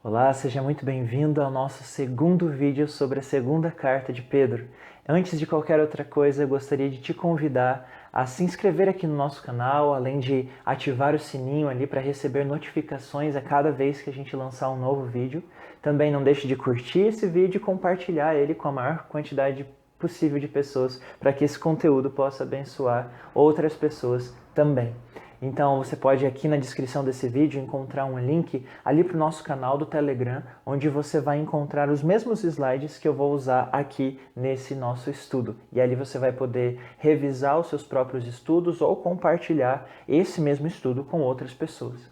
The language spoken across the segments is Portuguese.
Olá, seja muito bem-vindo ao nosso segundo vídeo sobre a segunda carta de Pedro. Antes de qualquer outra coisa, eu gostaria de te convidar a se inscrever aqui no nosso canal, além de ativar o sininho ali para receber notificações a cada vez que a gente lançar um novo vídeo. Também não deixe de curtir esse vídeo e compartilhar ele com a maior quantidade possível de pessoas para que esse conteúdo possa abençoar outras pessoas também. Então você pode aqui na descrição desse vídeo encontrar um link ali para o nosso canal do Telegram, onde você vai encontrar os mesmos slides que eu vou usar aqui nesse nosso estudo. E ali você vai poder revisar os seus próprios estudos ou compartilhar esse mesmo estudo com outras pessoas.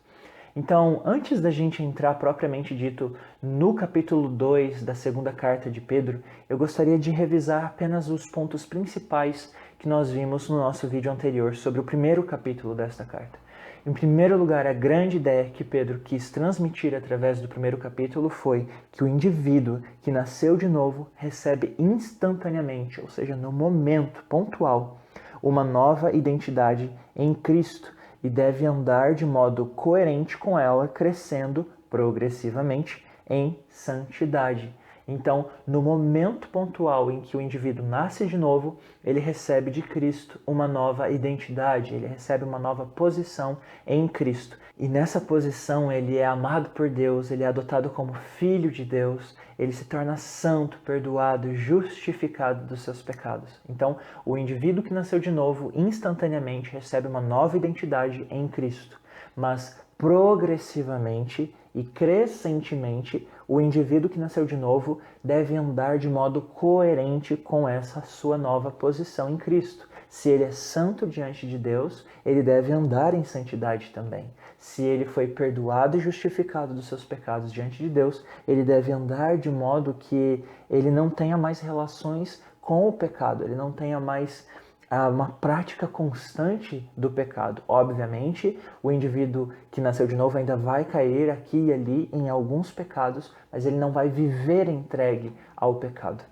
Então, antes da gente entrar propriamente dito no capítulo 2 da segunda carta de Pedro, eu gostaria de revisar apenas os pontos principais que nós vimos no nosso vídeo anterior sobre o primeiro capítulo desta carta. Em primeiro lugar, a grande ideia que Pedro quis transmitir através do primeiro capítulo foi que o indivíduo que nasceu de novo recebe instantaneamente, ou seja, no momento pontual, uma nova identidade em Cristo e deve andar de modo coerente com ela, crescendo progressivamente em santidade. Então, no momento pontual em que o indivíduo nasce de novo, ele recebe de Cristo uma nova identidade, ele recebe uma nova posição em Cristo. E nessa posição ele é amado por Deus, ele é adotado como filho de Deus, ele se torna santo, perdoado, justificado dos seus pecados. Então, o indivíduo que nasceu de novo instantaneamente recebe uma nova identidade em Cristo, mas progressivamente e crescentemente, o indivíduo que nasceu de novo deve andar de modo coerente com essa sua nova posição em Cristo. Se ele é santo diante de Deus, ele deve andar em santidade também. Se ele foi perdoado e justificado dos seus pecados diante de Deus, ele deve andar de modo que ele não tenha mais relações com o pecado, ele não tenha mais uma prática constante do pecado. Obviamente, o indivíduo que nasceu de novo ainda vai cair aqui e ali em alguns pecados, mas ele não vai viver entregue ao pecado.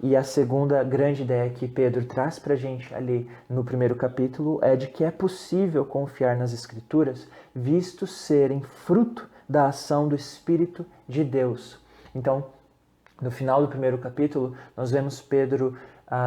E a segunda grande ideia que Pedro traz para a gente ali no primeiro capítulo é de que é possível confiar nas Escrituras, visto serem fruto da ação do Espírito de Deus. Então, no final do primeiro capítulo, nós vemos Pedro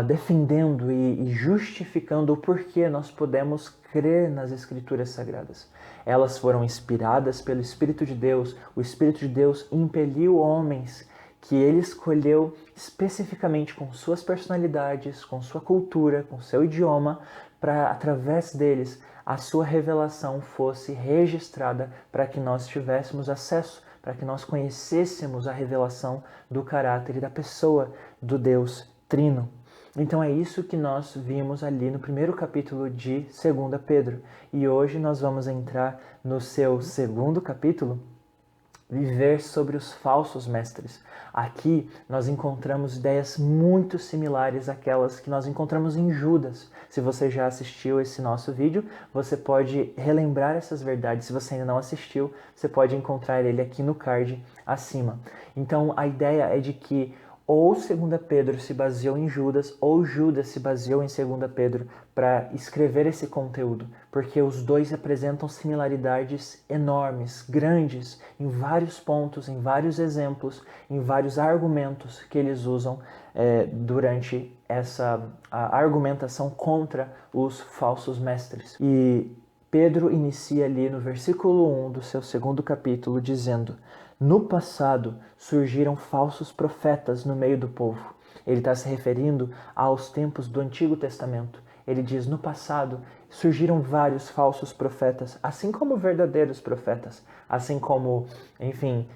defendendo e justificando o porquê nós podemos crer nas Escrituras Sagradas. Elas foram inspiradas pelo Espírito de Deus. O Espírito de Deus impeliu homens que ele escolheu especificamente com suas personalidades, com sua cultura, com seu idioma, para, através deles, a sua revelação fosse registrada para que nós tivéssemos acesso, para que nós conhecêssemos a revelação do caráter e da pessoa do Deus Trino. Então é isso que nós vimos ali no primeiro capítulo de 2 Pedro. E hoje nós vamos entrar no seu segundo capítulo, viver sobre os falsos mestres. Aqui nós encontramos ideias muito similares àquelas que nós encontramos em Judas. Se você já assistiu esse nosso vídeo, você pode relembrar essas verdades. Se você ainda não assistiu, você pode encontrar ele aqui no card acima. Então a ideia é de que ou 2 Pedro se baseou em Judas, ou Judas se baseou em 2 Pedro para escrever esse conteúdo, porque os dois apresentam similaridades enormes, grandes, em vários pontos, em vários exemplos, em vários argumentos que eles usam durante essa argumentação contra os falsos mestres. E Pedro inicia ali no versículo 1 do seu segundo capítulo dizendo: no passado surgiram falsos profetas no meio do povo. Ele está se referindo aos tempos do Antigo Testamento. Ele diz, no passado surgiram vários falsos profetas, assim como verdadeiros profetas, assim como, enfim,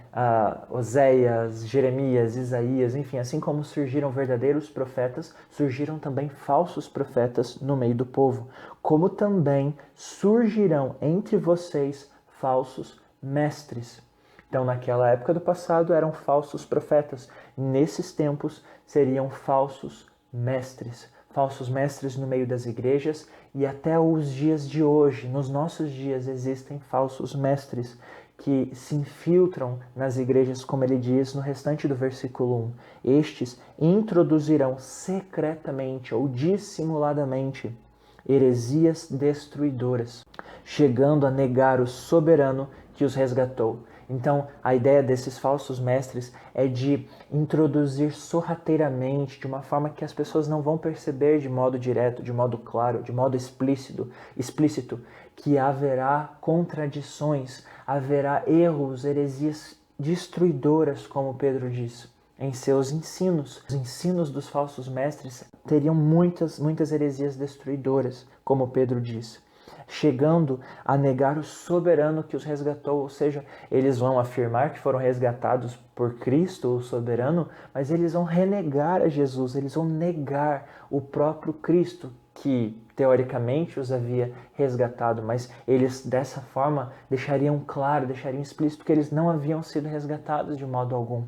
Oséias, Jeremias, Isaías, enfim, assim como surgiram verdadeiros profetas, surgiram também falsos profetas no meio do povo, como também surgirão entre vocês falsos mestres. Então, naquela época do passado eram falsos profetas. Nesses tempos seriam falsos mestres no meio das igrejas, e até os dias de hoje, nos nossos dias, existem falsos mestres que se infiltram nas igrejas, como ele diz no restante do versículo 1. Estes introduzirão secretamente ou dissimuladamente heresias destruidoras, chegando a negar o soberano que os resgatou, Então, a ideia desses falsos mestres é de introduzir sorrateiramente, de uma forma que as pessoas não vão perceber de modo direto, de modo claro, de modo explícito, que haverá contradições, haverá erros, heresias destruidoras, como Pedro disse, em seus ensinos. Os ensinos dos falsos mestres teriam muitas heresias destruidoras, como Pedro disse, chegando a negar o soberano que os resgatou, ou seja, eles vão afirmar que foram resgatados por Cristo, o soberano, mas eles vão renegar a Jesus, eles vão negar o próprio Cristo, que teoricamente os havia resgatado, mas eles dessa forma deixariam claro, deixariam explícito que eles não haviam sido resgatados de modo algum,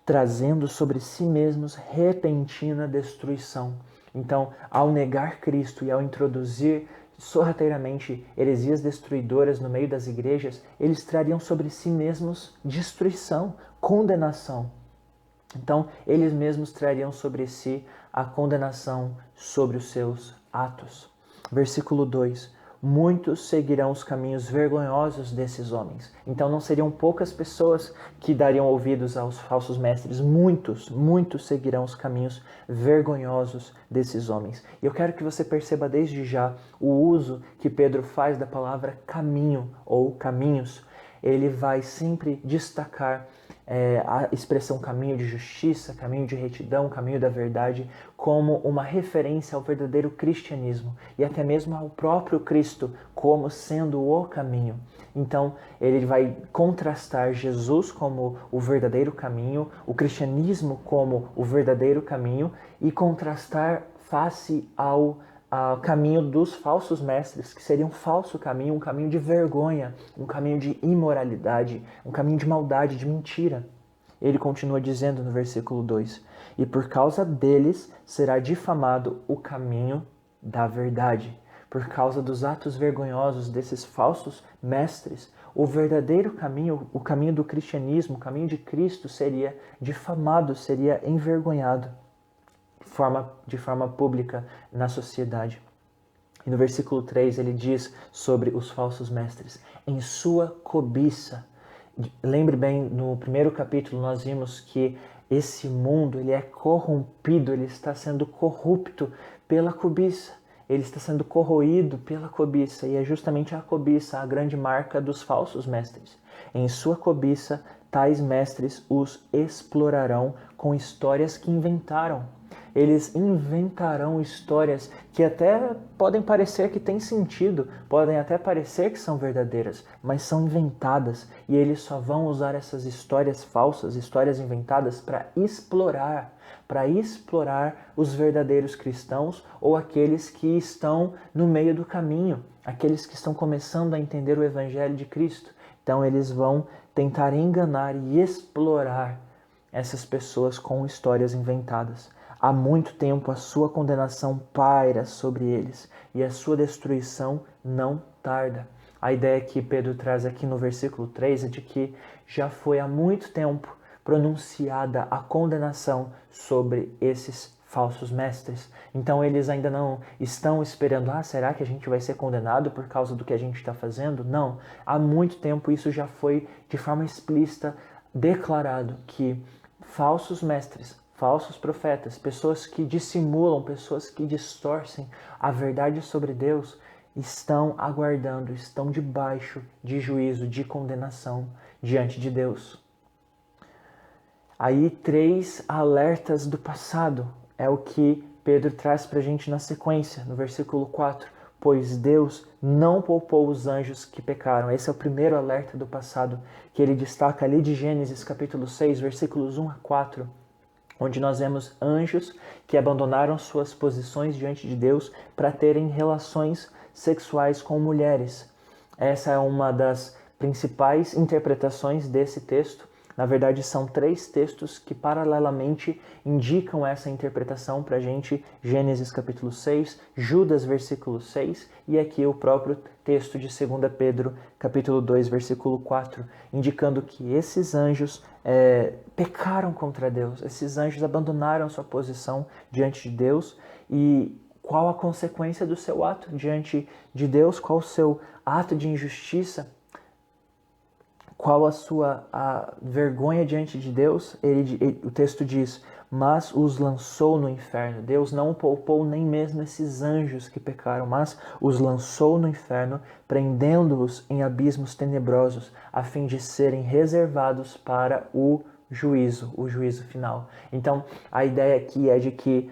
trazendo sobre si mesmos repentina destruição. Então, ao negar Cristo e ao introduzir sorrateiramente heresias destruidoras no meio das igrejas, eles trariam sobre si mesmos destruição, condenação. Então, eles mesmos trariam sobre si a condenação sobre os seus atos. Versículo 2. Muitos seguirão os caminhos vergonhosos desses homens. Então não seriam poucas pessoas que dariam ouvidos aos falsos mestres. Muitos seguirão os caminhos vergonhosos desses homens. E eu quero que você perceba desde já o uso que Pedro faz da palavra caminho ou caminhos. Ele vai sempre destacar a expressão caminho de justiça, caminho de retidão, caminho da verdade, como uma referência ao verdadeiro cristianismo e até mesmo ao próprio Cristo como sendo o caminho. Então, ele vai contrastar Jesus como o verdadeiro caminho, o cristianismo como o verdadeiro caminho e contrastar face ao caminho dos falsos mestres, que seria um falso caminho, um caminho de vergonha, um caminho de imoralidade, um caminho de maldade, de mentira. Ele continua dizendo no versículo 2, e por causa deles será difamado o caminho da verdade. Por causa dos atos vergonhosos desses falsos mestres, o verdadeiro caminho, o caminho do cristianismo, o caminho de Cristo seria difamado, seria envergonhado de forma pública na sociedade. E no versículo 3 ele diz sobre os falsos mestres, em sua cobiça. Lembre bem, no primeiro capítulo nós vimos que esse mundo ele é corrompido, ele está sendo corrupto pela cobiça, ele está sendo corroído pela cobiça, e é justamente a cobiça a grande marca dos falsos mestres. Em sua cobiça, tais mestres os explorarão com histórias que inventaram. Eles inventarão histórias que até podem parecer que têm sentido, podem até parecer que são verdadeiras, mas são inventadas, e eles só vão usar essas histórias falsas, histórias inventadas para explorar os verdadeiros cristãos ou aqueles que estão no meio do caminho, aqueles que estão começando a entender o Evangelho de Cristo. Então eles vão tentar enganar e explorar essas pessoas com histórias inventadas. Há muito tempo a sua condenação paira sobre eles e a sua destruição não tarda. A ideia que Pedro traz aqui no versículo 3 é de que já foi há muito tempo pronunciada a condenação sobre esses falsos mestres. Então eles ainda não estão esperando, será que a gente vai ser condenado por causa do que a gente está fazendo? Não. Há muito tempo isso já foi de forma explícita declarado que falsos mestres, falsos profetas, pessoas que dissimulam, pessoas que distorcem a verdade sobre Deus, estão aguardando, estão debaixo de juízo, de condenação diante de Deus. Aí 3 alertas do passado é o que Pedro traz para a gente na sequência, no versículo 4. Pois Deus não poupou os anjos que pecaram. Esse é o primeiro alerta do passado que ele destaca ali de Gênesis capítulo 6, versículos 1 a 4. Onde nós vemos anjos que abandonaram suas posições diante de Deus para terem relações sexuais com mulheres. Essa é uma das principais interpretações desse texto. Na verdade, são 3 textos que paralelamente indicam essa interpretação para a gente. Gênesis capítulo 6, Judas versículo 6 e aqui o próprio texto de 2 Pedro capítulo 2, versículo 4, indicando que esses anjos pecaram contra Deus, esses anjos abandonaram sua posição diante de Deus. E qual a consequência do seu ato diante de Deus? Qual o seu ato de injustiça? qual a vergonha diante de Deus? O texto diz, mas os lançou no inferno. Deus não poupou nem mesmo esses anjos que pecaram, mas os lançou no inferno, prendendo-os em abismos tenebrosos, a fim de serem reservados para o juízo final. Então, a ideia aqui é de que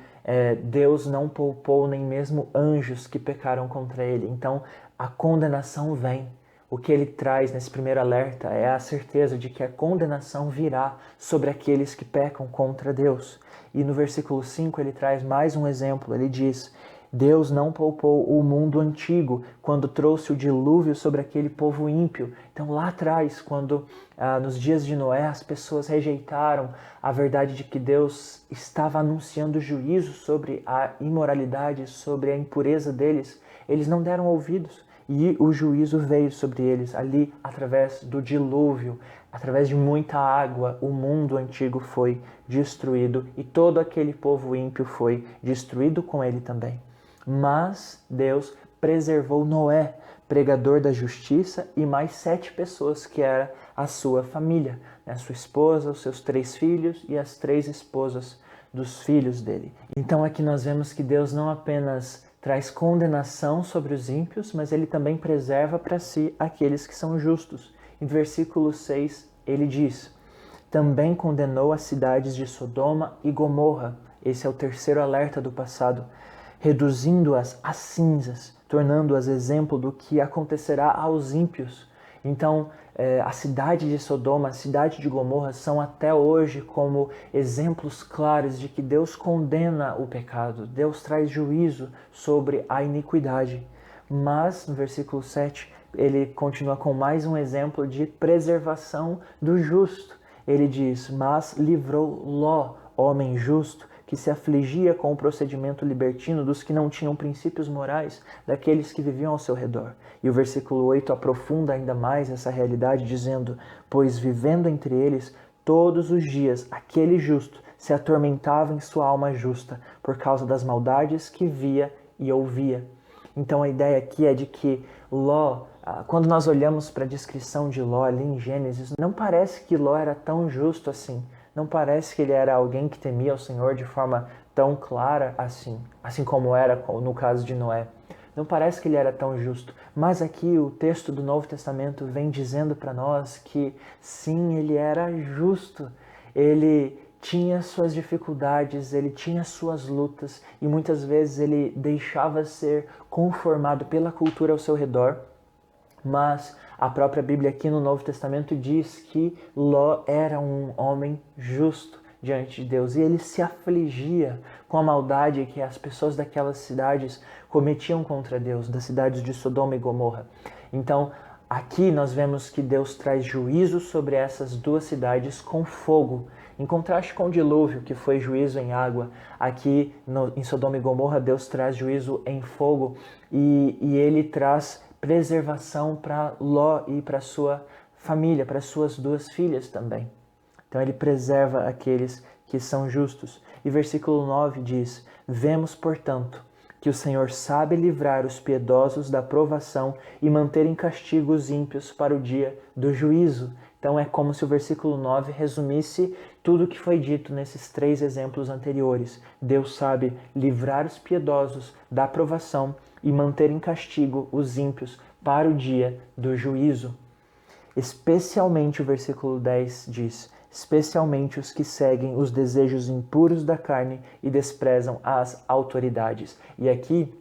Deus não poupou nem mesmo anjos que pecaram contra ele. Então, a condenação vem. O que ele traz nesse primeiro alerta é a certeza de que a condenação virá sobre aqueles que pecam contra Deus. E no versículo 5 ele traz mais um exemplo. Ele diz, Deus não poupou o mundo antigo quando trouxe o dilúvio sobre aquele povo ímpio. Então lá atrás, quando nos dias de Noé as pessoas rejeitaram a verdade de que Deus estava anunciando juízo sobre a imoralidade, sobre a impureza deles, eles não deram ouvidos. E o juízo veio sobre eles ali através do dilúvio, através de muita água, o mundo antigo foi destruído e todo aquele povo ímpio foi destruído com ele também. Mas Deus preservou Noé, pregador da justiça, e mais 7 pessoas que era a sua família, a sua esposa, os seus 3 filhos e as 3 esposas dos filhos dele. Então aqui nós vemos que Deus não apenas traz condenação sobre os ímpios, mas ele também preserva para si aqueles que são justos. Em versículo 6, ele diz, também condenou as cidades de Sodoma e Gomorra, esse é o terceiro alerta do passado, reduzindo-as a cinzas, tornando-as exemplo do que acontecerá aos ímpios. Então, a cidade de Sodoma, a cidade de Gomorra são até hoje como exemplos claros de que Deus condena o pecado, Deus traz juízo sobre a iniquidade. Mas, no versículo 7, ele continua com mais um exemplo de preservação do justo. Ele diz, mas livrou Ló, homem justo, que se afligia com o procedimento libertino dos que não tinham princípios morais, daqueles que viviam ao seu redor. E o versículo 8 aprofunda ainda mais essa realidade, dizendo, pois vivendo entre eles todos os dias, aquele justo se atormentava em sua alma justa, por causa das maldades que via e ouvia. Então a ideia aqui é de que Ló, quando nós olhamos para a descrição de Ló ali em Gênesis, não parece que Ló era tão justo assim. Não parece que ele era alguém que temia o Senhor de forma tão clara assim como era no caso de Noé. Não parece que ele era tão justo, mas aqui o texto do Novo Testamento vem dizendo para nós que sim, ele era justo. Ele tinha suas dificuldades, ele tinha suas lutas e muitas vezes ele deixava ser conformado pela cultura ao seu redor. Mas a própria Bíblia aqui no Novo Testamento diz que Ló era um homem justo diante de Deus e ele se afligia com a maldade que as pessoas daquelas cidades cometiam contra Deus, das cidades de Sodoma e Gomorra. Então, aqui nós vemos que Deus traz juízo sobre essas duas cidades com fogo, em contraste com o dilúvio, que foi juízo em água. Aqui em Sodoma e Gomorra, Deus traz juízo em fogo e ele traz preservação para Ló e para sua família, para suas 2 filhas também. Então ele preserva aqueles que são justos. E versículo 9 diz, vemos, portanto, que o Senhor sabe livrar os piedosos da provação e manter em castigo os ímpios para o dia do juízo. Então é como se o versículo 9 resumisse tudo o que foi dito nesses 3 exemplos anteriores. Deus sabe livrar os piedosos da provação e manter em castigo os ímpios para o dia do juízo. Especialmente o versículo 10 diz, especialmente os que seguem os desejos impuros da carne e desprezam as autoridades. E aqui,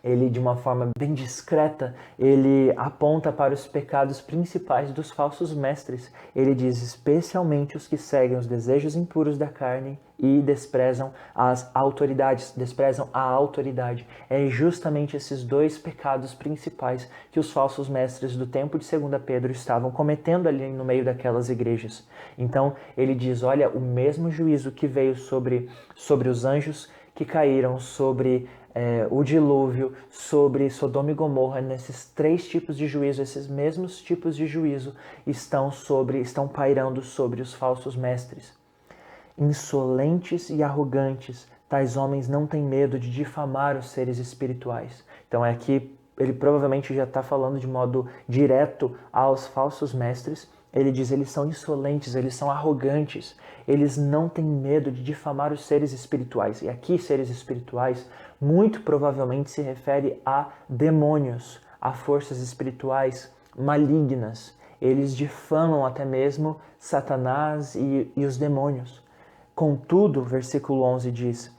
ele de uma forma bem discreta, ele aponta para os pecados principais dos falsos mestres. Ele diz, especialmente os que seguem os desejos impuros da carne e desprezam as autoridades, desprezam a autoridade. É justamente esses 2 pecados principais que os falsos mestres do tempo de 2 Pedro estavam cometendo ali no meio daquelas igrejas. Então, ele diz, olha, o mesmo juízo que veio sobre os anjos que caíram, sobre o dilúvio, sobre Sodoma e Gomorra, nesses 3 tipos de juízo, esses mesmos tipos de juízo estão pairando sobre os falsos mestres. Insolentes e arrogantes, tais homens não têm medo de difamar os seres espirituais. Então aqui ele provavelmente já está falando de modo direto aos falsos mestres, Ele diz, eles são insolentes, eles são arrogantes, eles não têm medo de difamar os seres espirituais. E aqui, seres espirituais, muito provavelmente se refere a demônios, a forças espirituais malignas. Eles difamam até mesmo Satanás e os demônios. Contudo, versículo 11 diz,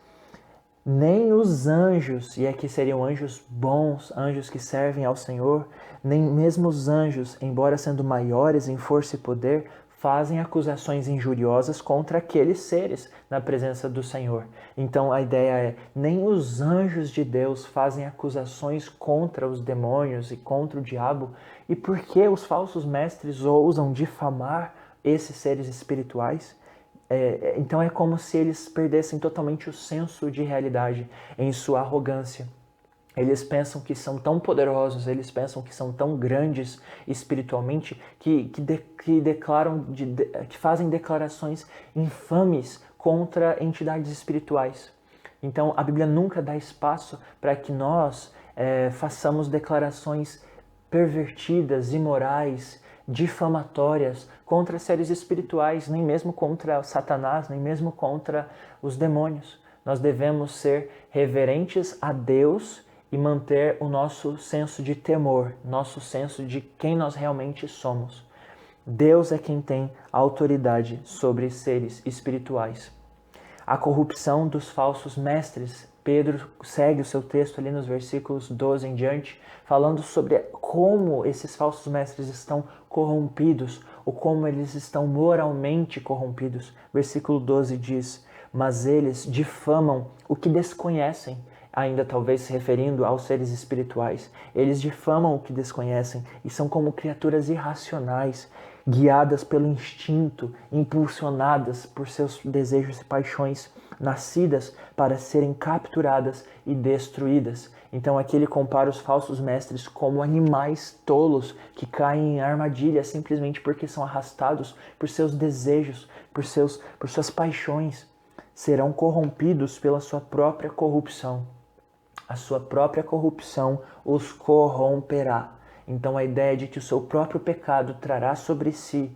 nem os anjos, e aqui seriam anjos bons, anjos que servem ao Senhor, nem mesmo os anjos, embora sendo maiores em força e poder, fazem acusações injuriosas contra aqueles seres na presença do Senhor. Então a ideia é, nem os anjos de Deus fazem acusações contra os demônios e contra o diabo. E por que os falsos mestres ousam difamar esses seres espirituais? Então é como se eles perdessem totalmente o senso de realidade em sua arrogância. Eles pensam que são tão poderosos, eles pensam que são tão grandes espiritualmente que fazem declarações infames contra entidades espirituais. Então a Bíblia nunca dá espaço para que nós façamos declarações pervertidas, imorais, difamatórias contra seres espirituais, nem mesmo contra Satanás, nem mesmo contra os demônios. Nós devemos ser reverentes a Deus e manter o nosso senso de temor, nosso senso de quem nós realmente somos. Deus é quem tem autoridade sobre seres espirituais. A corrupção dos falsos mestres. Pedro segue o seu texto ali nos versículos 12 em diante, falando sobre como esses falsos mestres estão corrompidos, ou como eles estão moralmente corrompidos. Versículo 12 diz, mas eles difamam o que desconhecem, ainda talvez se referindo aos seres espirituais. Eles difamam o que desconhecem e são como criaturas irracionais, guiadas pelo instinto, impulsionadas por seus desejos e paixões, nascidas para serem capturadas e destruídas. Então aqui ele compara os falsos mestres como animais tolos que caem em armadilhas simplesmente porque são arrastados por seus desejos, por suas paixões. Serão corrompidos pela sua própria corrupção. A sua própria corrupção os corromperá. Então a ideia de que o seu próprio pecado trará sobre si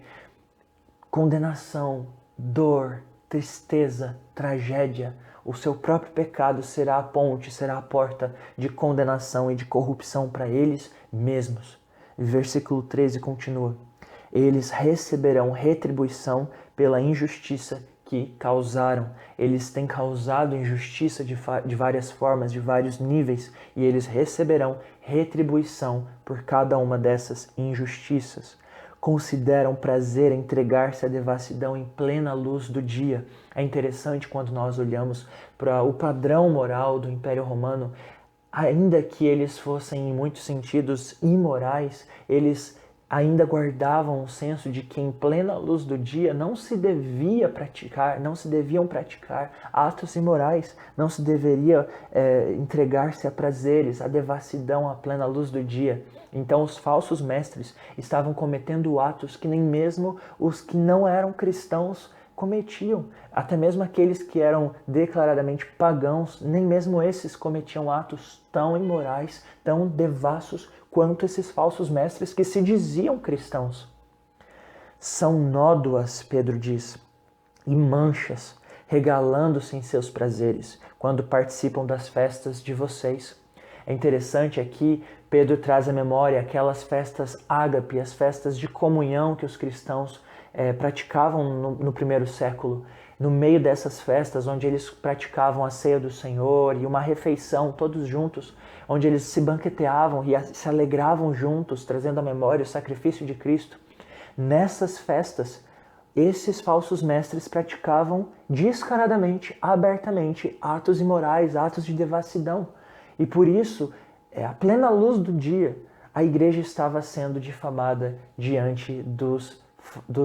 condenação, dor, tristeza, tragédia. O seu próprio pecado será a ponte, será a porta de condenação e de corrupção para eles mesmos. Versículo 13 continua. Eles receberão retribuição pela injustiça que causaram. Eles têm causado injustiça de várias formas, de vários níveis, e eles receberão retribuição por cada uma dessas injustiças. Consideram prazer entregar-se à devassidão em plena luz do dia. É interessante quando nós olhamos para o padrão moral do Império Romano, ainda que eles fossem em muitos sentidos imorais, eles ainda guardavam o senso de que em plena luz do dia não se deviam praticar atos imorais, não se deveria entregar-se a prazeres, a devassidão à plena luz do dia. Então os falsos mestres estavam cometendo atos que nem mesmo os que não eram cristãos cometiam. Até mesmo aqueles que eram declaradamente pagãos, nem mesmo esses cometiam atos tão imorais, tão devassos quanto esses falsos mestres que se diziam cristãos. São nódoas, Pedro diz, e manchas, regalando-se em seus prazeres, quando participam das festas de vocês. É interessante aqui, Pedro traz à memória aquelas festas ágape, as festas de comunhão que os cristãos praticavam no primeiro século. No meio dessas festas, onde eles praticavam a ceia do Senhor e uma refeição todos juntos, onde eles se banqueteavam e se alegravam juntos, trazendo à memória o sacrifício de Cristo. Nessas festas, esses falsos mestres praticavam descaradamente, abertamente, atos imorais, atos de devassidão. E por isso, à plena luz do dia, a igreja estava sendo difamada diante dos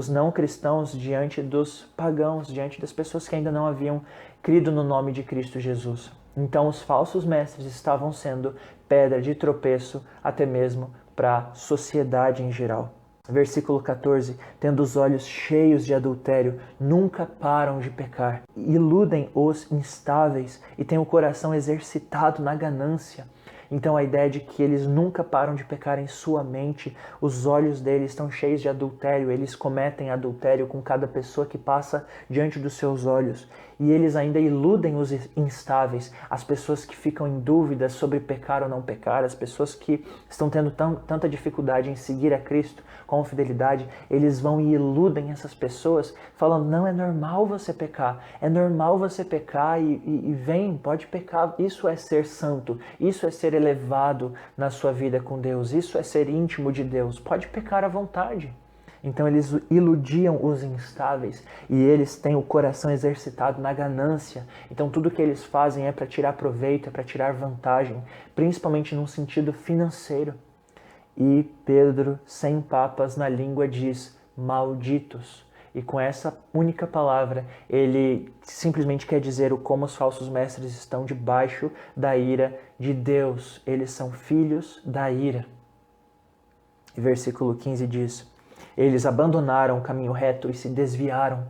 não cristãos, diante dos pagãos, diante das pessoas que ainda não haviam crido no nome de Cristo Jesus. Então os falsos mestres estavam sendo pedra de tropeço até mesmo para a sociedade em geral. Versículo 14, tendo os olhos cheios de adultério, nunca param de pecar, iludem os instáveis e têm o coração exercitado na ganância. Então a ideia de que eles nunca param de pecar em sua mente, os olhos deles estão cheios de adultério, eles cometem adultério com cada pessoa que passa diante dos seus olhos. E eles ainda iludem os instáveis, as pessoas que ficam em dúvida sobre pecar ou não pecar, as pessoas que estão tendo tanta dificuldade em seguir a Cristo com fidelidade, eles vão e iludem essas pessoas, falando, não, é normal você pecar, é normal você pecar e vem, pode pecar, isso é ser santo, isso é ser elevado na sua vida com Deus, isso é ser íntimo de Deus, pode pecar à vontade. Então eles iludiam os instáveis e eles têm o coração exercitado na ganância. Então tudo que eles fazem é para tirar proveito, é para tirar vantagem, principalmente num sentido financeiro. E Pedro, sem papas na língua, diz, malditos. E com essa única palavra, ele simplesmente quer dizer o como os falsos mestres estão debaixo da ira de Deus. Eles são filhos da ira. E versículo 15 diz, eles abandonaram o caminho reto e se desviaram,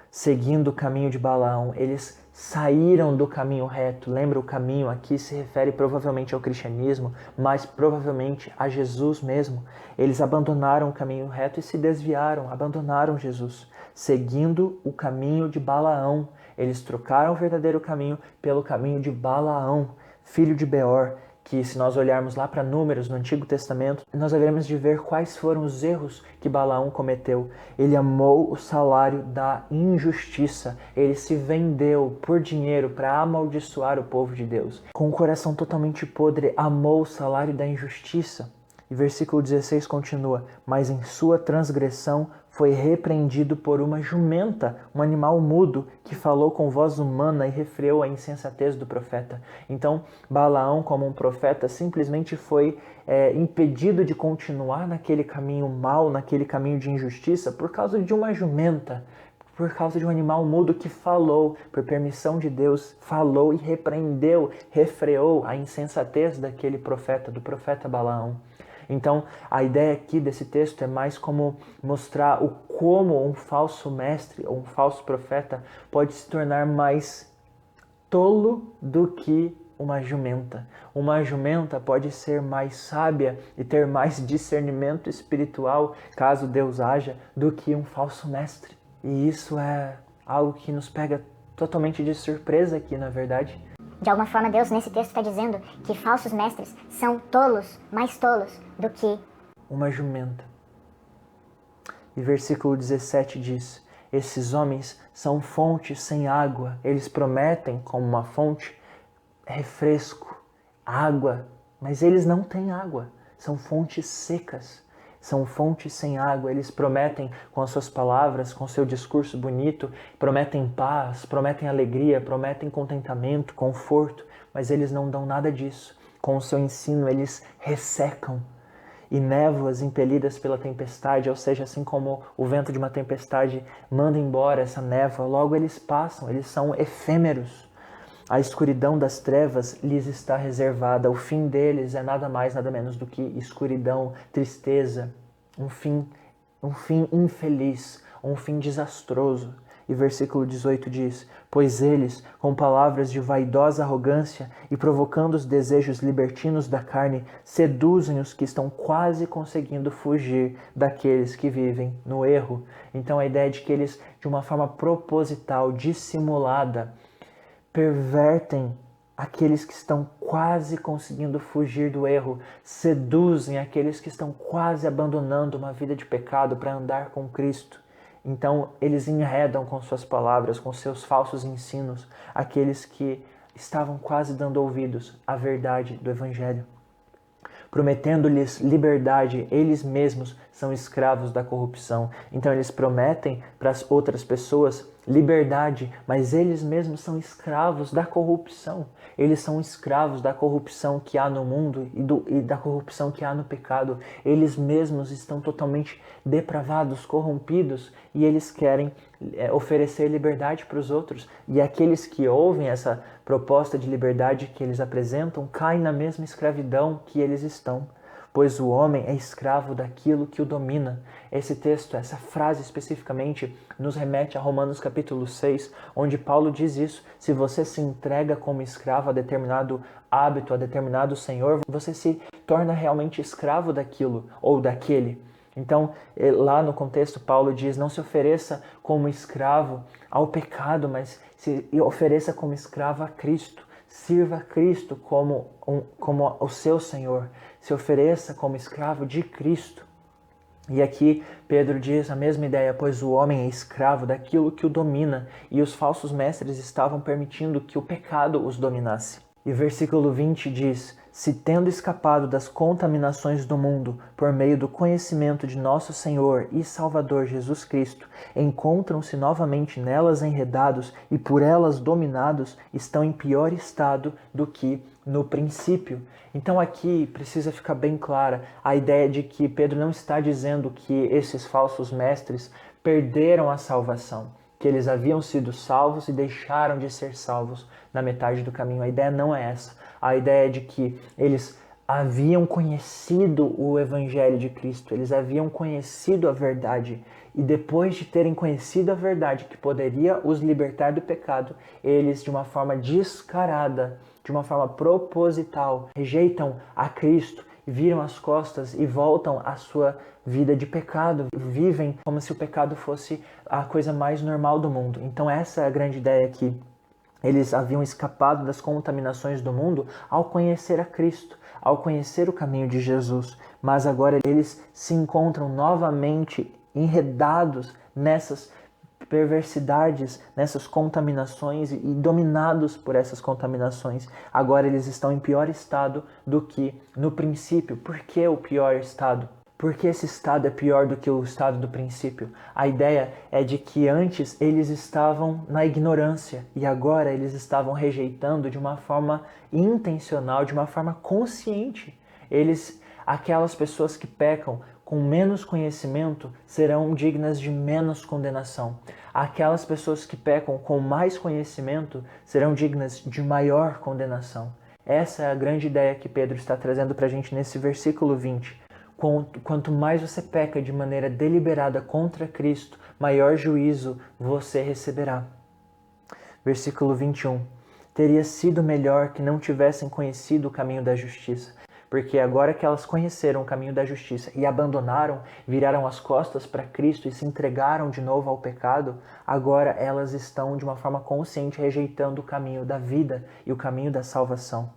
seguindo o caminho de Balaão. Eles saíram do caminho reto. Lembra, o caminho aqui se refere provavelmente ao cristianismo, mas provavelmente a Jesus mesmo. Eles abandonaram o caminho reto e se desviaram, abandonaram Jesus, seguindo o caminho de Balaão. Eles trocaram o verdadeiro caminho pelo caminho de Balaão, filho de Beor, que se nós olharmos lá para Números no Antigo Testamento, nós haveremos de ver quais foram os erros que Balaão cometeu. Ele amou o salário da injustiça, ele se vendeu por dinheiro para amaldiçoar o povo de Deus. Com o coração totalmente podre, amou o salário da injustiça. E versículo 16 continua, mas em sua transgressão foi repreendido por uma jumenta, um animal mudo, que falou com voz humana e refreou a insensatez do profeta. Então, Balaão, como um profeta, simplesmente foi impedido de continuar naquele caminho mau, naquele caminho de injustiça, por causa de uma jumenta, por causa de um animal mudo que falou, por permissão de Deus, falou e repreendeu, refreou a insensatez daquele profeta, do profeta Balaão. Então, a ideia aqui desse texto é mais como mostrar como um falso mestre ou um falso profeta pode se tornar mais tolo do que uma jumenta. Uma jumenta pode ser mais sábia e ter mais discernimento espiritual, caso Deus haja, do que um falso mestre. E isso é algo que nos pega totalmente de surpresa aqui, na verdade. De alguma forma, Deus nesse texto está dizendo que falsos mestres são tolos, mais tolos do que uma jumenta. E versículo 17 diz, esses homens são fontes sem água, eles prometem como uma fonte refresco, água, mas eles não têm água, são fontes secas. São fontes sem água, eles prometem com as suas palavras, com o seu discurso bonito, prometem paz, prometem alegria, prometem contentamento, conforto, mas eles não dão nada disso. Com o seu ensino eles ressecam. E névoas impelidas pela tempestade, ou seja, assim como o vento de uma tempestade manda embora essa névoa, logo eles passam, eles são efêmeros. A escuridão das trevas lhes está reservada. O fim deles é nada mais, nada menos do que escuridão, tristeza, um fim infeliz, um fim desastroso. E versículo 18 diz, pois eles, com palavras de vaidosa arrogância e provocando os desejos libertinos da carne, seduzem os que estão quase conseguindo fugir daqueles que vivem no erro. Então a ideia de que eles, de uma forma proposital, dissimulada, pervertem aqueles que estão quase conseguindo fugir do erro, seduzem aqueles que estão quase abandonando uma vida de pecado para andar com Cristo. Então eles enredam com suas palavras, com seus falsos ensinos, aqueles que estavam quase dando ouvidos à verdade do Evangelho. Prometendo-lhes liberdade, eles mesmos são escravos da corrupção. Então eles prometem para as outras pessoas liberdade, mas eles mesmos são escravos da corrupção. Eles são escravos da corrupção que há no mundo e da corrupção que há no pecado. Eles mesmos estão totalmente depravados, corrompidos, e eles querem oferecer liberdade para os outros. E aqueles que ouvem essa proposta de liberdade que eles apresentam caem na mesma escravidão que eles estão. pois o homem é escravo daquilo que o domina. Esse texto, essa frase especificamente, nos remete a Romanos capítulo 6, onde Paulo diz isso: se você se entrega como escravo a determinado hábito, a determinado senhor, você se torna realmente escravo daquilo ou daquele. Então, lá no contexto, Paulo diz: não se ofereça como escravo ao pecado, mas se ofereça como escravo a Cristo. Sirva a Cristo como o seu Senhor. Se ofereça como escravo de Cristo. E aqui Pedro diz a mesma ideia, pois o homem é escravo daquilo que o domina, e os falsos mestres estavam permitindo que o pecado os dominasse. E versículo 20 diz: se tendo escapado das contaminações do mundo, por meio do conhecimento de nosso Senhor e Salvador Jesus Cristo, encontram-se novamente nelas enredados e por elas dominados, estão em pior estado do que no princípio. Então aqui precisa ficar bem clara a ideia de que Pedro não está dizendo que esses falsos mestres perderam a salvação, que eles haviam sido salvos e deixaram de ser salvos na metade do caminho. A ideia não é essa. A ideia é de que eles haviam conhecido o Evangelho de Cristo, eles haviam conhecido a verdade, e depois de terem conhecido a verdade que poderia os libertar do pecado, eles, de uma forma descarada, de uma forma proposital, rejeitam a Cristo, viram as costas e voltam à sua vida de pecado, vivem como se o pecado fosse a coisa mais normal do mundo. Então essa é a grande ideia aqui. Eles haviam escapado das contaminações do mundo ao conhecer a Cristo, ao conhecer o caminho de Jesus, mas agora eles se encontram novamente enredados nessas perversidades, nessas contaminações e dominados por essas contaminações. Agora eles estão em pior estado do que no princípio. Por que o pior estado? Porque esse estado é pior do que o estado do princípio? A ideia é de que antes eles estavam na ignorância e agora eles estavam rejeitando de uma forma intencional, de uma forma consciente. Aquelas pessoas que pecam com menos conhecimento serão dignas de menos condenação. Aquelas pessoas que pecam com mais conhecimento serão dignas de maior condenação. Essa é a grande ideia que Pedro está trazendo para a gente nesse versículo 20. Quanto mais você peca de maneira deliberada contra Cristo, maior juízo você receberá. Versículo 21. Teria sido melhor que não tivessem conhecido o caminho da justiça, porque agora que elas conheceram o caminho da justiça e abandonaram, viraram as costas para Cristo e se entregaram de novo ao pecado, agora elas estão de uma forma consciente rejeitando o caminho da vida e o caminho da salvação.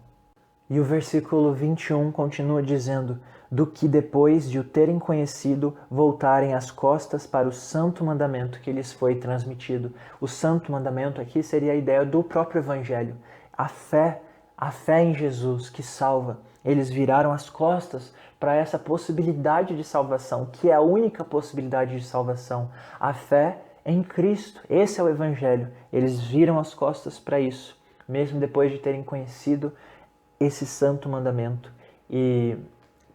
E o versículo 21 continua dizendo: do que depois de o terem conhecido, voltarem as costas para o santo mandamento que lhes foi transmitido. O santo mandamento aqui seria a ideia do próprio Evangelho. A fé em Jesus que salva. Eles viraram as costas para essa possibilidade de salvação, que é a única possibilidade de salvação. A fé em Cristo. Esse é o Evangelho. Eles viram as costas para isso, mesmo depois de terem conhecido esse santo mandamento. E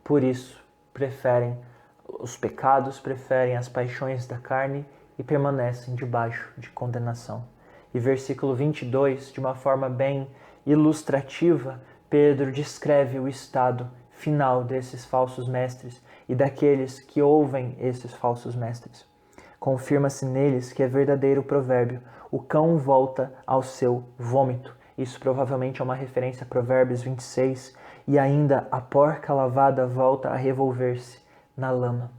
por isso preferem os pecados, preferem as paixões da carne e permanecem debaixo de condenação. E versículo 22, de uma forma bem ilustrativa, Pedro descreve o estado final desses falsos mestres e daqueles que ouvem esses falsos mestres. Confirma-se neles que é verdadeiro o provérbio: o cão volta ao seu vômito. Isso provavelmente é uma referência a Provérbios 26. E ainda a porca lavada volta a revolver-se na lama.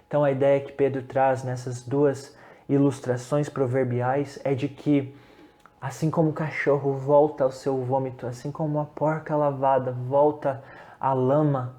Então a ideia que Pedro traz nessas duas ilustrações proverbiais é de que, assim como o cachorro volta ao seu vômito, assim como a porca lavada volta à lama,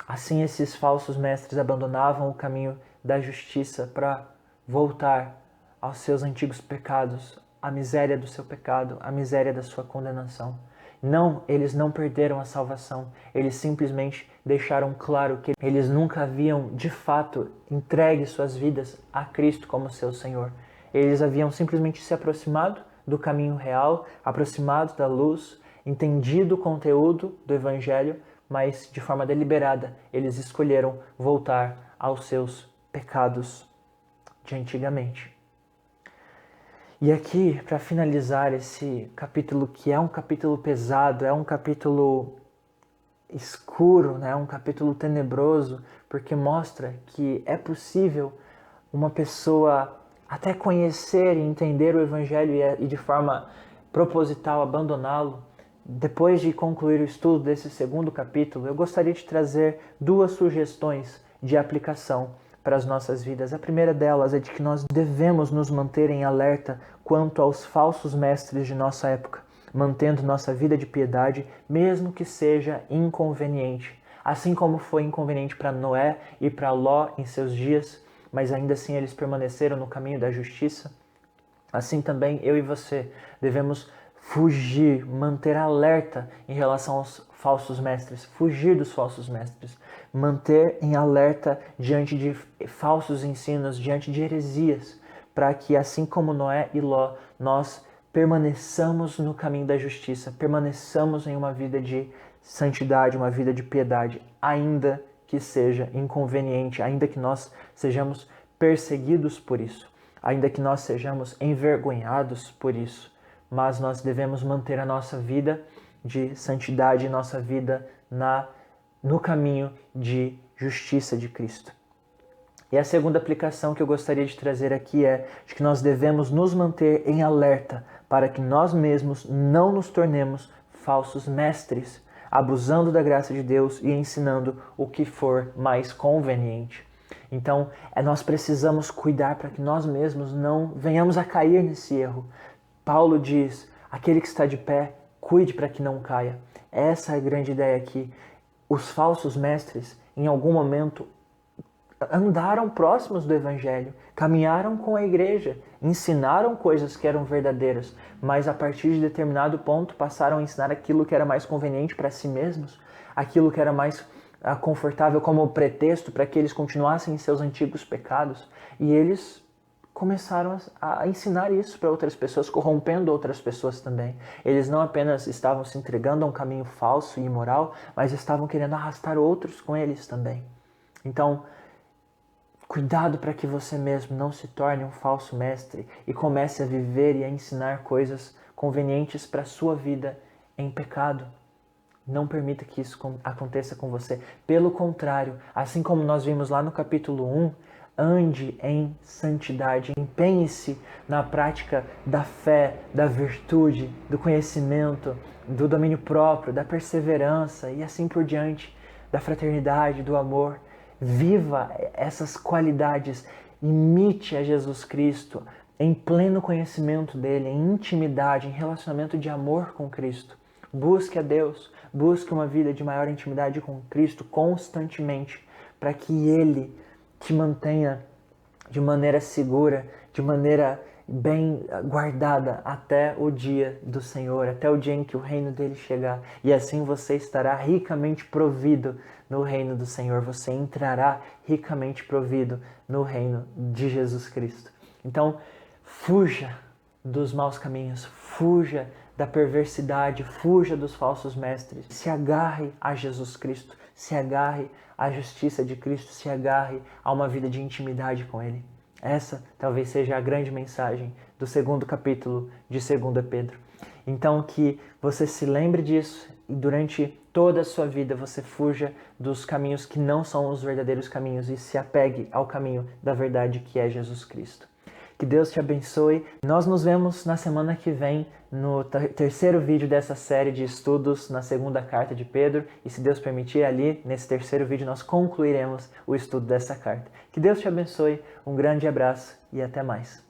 assim esses falsos mestres abandonavam o caminho da justiça para voltar aos seus antigos pecados, à miséria do seu pecado, à miséria da sua condenação. Não, eles não perderam a salvação, eles simplesmente deixaram claro que eles nunca haviam, de fato, entregue suas vidas a Cristo como seu Senhor. Eles haviam simplesmente se aproximado do caminho real, aproximado da luz, entendido o conteúdo do Evangelho, mas de forma deliberada eles escolheram voltar aos seus pecados de antigamente. E aqui, para finalizar esse capítulo, que é um capítulo pesado, é um capítulo escuro, né? Um capítulo tenebroso, porque mostra que é possível uma pessoa até conhecer e entender o Evangelho e de forma proposital abandoná-lo. Depois de concluir o estudo desse segundo capítulo, eu gostaria de trazer 2 sugestões de aplicação para as nossas vidas. A primeira delas é de que nós devemos nos manter em alerta quanto aos falsos mestres de nossa época, mantendo nossa vida de piedade, mesmo que seja inconveniente. Assim como foi inconveniente para Noé e para Ló em seus dias, mas ainda assim eles permaneceram no caminho da justiça. Assim também eu e você devemos fugir, manter alerta em relação aos falsos mestres, fugir dos falsos mestres, manter em alerta diante de falsos ensinos, diante de heresias, para que assim como Noé e Ló, nós permaneçamos no caminho da justiça, permaneçamos em uma vida de santidade, uma vida de piedade, ainda que seja inconveniente, ainda que nós sejamos perseguidos por isso, ainda que nós sejamos envergonhados por isso, mas nós devemos manter a nossa vida de santidade, nossa vida no caminho de justiça de Cristo. E a segunda aplicação que eu gostaria de trazer aqui é de que nós devemos nos manter em alerta para que nós mesmos não nos tornemos falsos mestres, abusando da graça de Deus e ensinando o que for mais conveniente. Então, nós precisamos cuidar para que nós mesmos não venhamos a cair nesse erro. Paulo diz, aquele que está de pé, cuide para que não caia. Essa é a grande ideia aqui. Os falsos mestres, em algum momento, andaram próximos do Evangelho, caminharam com a igreja, ensinaram coisas que eram verdadeiras, mas a partir de determinado ponto passaram a ensinar aquilo que era mais conveniente para si mesmos, aquilo que era mais confortável como pretexto para que eles continuassem em seus antigos pecados, e eles começaram a ensinar isso para outras pessoas, corrompendo outras pessoas também. Eles não apenas estavam se entregando a um caminho falso e imoral, mas estavam querendo arrastar outros com eles também. Então, cuidado para que você mesmo não se torne um falso mestre e comece a viver e a ensinar coisas convenientes para a sua vida em pecado. Não permita que isso aconteça com você. Pelo contrário, assim como nós vimos lá no capítulo 1, ande em santidade, empenhe-se na prática da fé, da virtude, do conhecimento, do domínio próprio, da perseverança e assim por diante, da fraternidade, do amor. Viva essas qualidades, imite a Jesus Cristo em pleno conhecimento dele, em intimidade, em relacionamento de amor com Cristo. Busque a Deus, busque uma vida de maior intimidade com Cristo constantemente, para que Ele te mantenha de maneira segura, de maneira bem guardada até o dia do Senhor, até o dia em que o reino dele chegar. E assim você estará ricamente provido no reino do Senhor. Você entrará ricamente provido no reino de Jesus Cristo. Então, fuja dos maus caminhos, fuja da perversidade, fuja dos falsos mestres. Se agarre a Jesus Cristo, se agarre à justiça de Cristo, se agarre a uma vida de intimidade com Ele. Essa talvez seja a grande mensagem do segundo capítulo de 2 Pedro. Então que você se lembre disso e durante toda a sua vida você fuja dos caminhos que não são os verdadeiros caminhos e se apegue ao caminho da verdade que é Jesus Cristo. Que Deus te abençoe. Nós nos vemos na semana que vem no terceiro vídeo dessa série de estudos na segunda carta de Pedro. E se Deus permitir, ali nesse terceiro vídeo nós concluiremos o estudo dessa carta. Que Deus te abençoe, um grande abraço e até mais.